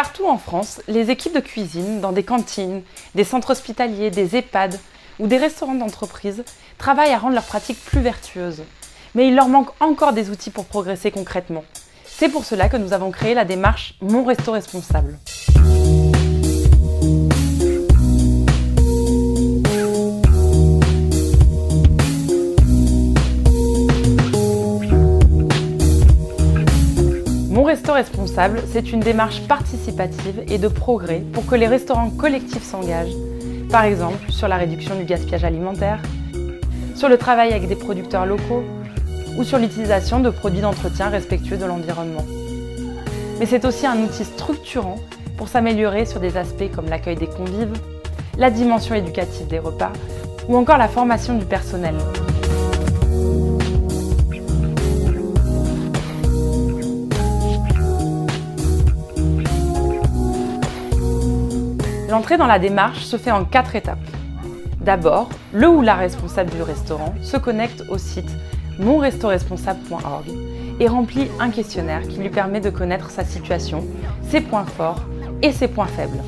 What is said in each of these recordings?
Partout en France, les équipes de cuisine, dans des cantines, des centres hospitaliers, des EHPAD ou des restaurants d'entreprise, travaillent à rendre leurs pratiques plus vertueuses. Mais il leur manque encore des outils pour progresser concrètement. C'est pour cela que nous avons créé la démarche Mon Resto Responsable. Mon Resto Responsable, c'est une démarche participative et de progrès pour que les restaurants collectifs s'engagent, par exemple sur la réduction du gaspillage alimentaire, sur le travail avec des producteurs locaux ou sur l'utilisation de produits d'entretien respectueux de l'environnement. Mais c'est aussi un outil structurant pour s'améliorer sur des aspects comme l'accueil des convives, la dimension éducative des repas ou encore la formation du personnel. L'entrée dans la démarche se fait en 4 étapes. D'abord, le ou la responsable du restaurant se connecte au site monrestoresponsable.org et remplit un questionnaire qui lui permet de connaître sa situation, ses points forts et ses points faibles.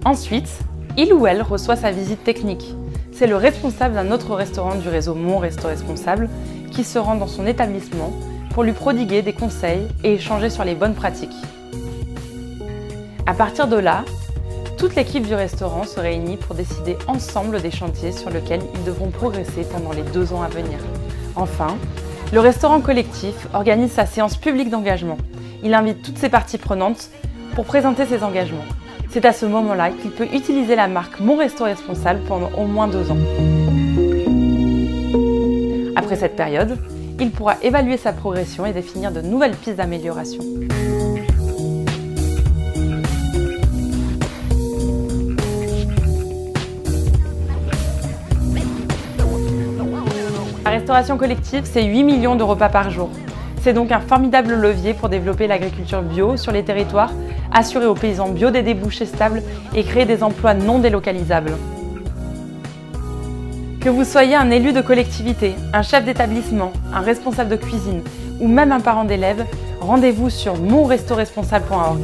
Ensuite, il ou elle reçoit sa visite technique. C'est le responsable d'un autre restaurant du réseau Mon Resto Responsable qui se rend dans son établissement pour lui prodiguer des conseils et échanger sur les bonnes pratiques. À partir de là, toute l'équipe du restaurant se réunit pour décider ensemble des chantiers sur lesquels ils devront progresser pendant les 2 ans à venir. Enfin, le restaurant collectif organise sa séance publique d'engagement. Il invite toutes ses parties prenantes pour présenter ses engagements. C'est à ce moment-là qu'il peut utiliser la marque Mon Resto Responsable pendant au moins 2 ans. Après cette période, il pourra évaluer sa progression et définir de nouvelles pistes d'amélioration. La restauration collective, c'est 8 millions de repas par jour. C'est donc un formidable levier pour développer l'agriculture bio sur les territoires, assurer aux paysans bio des débouchés stables et créer des emplois non délocalisables. Que vous soyez un élu de collectivité, un chef d'établissement, un responsable de cuisine ou même un parent d'élève, rendez-vous sur monrestoresponsable.org.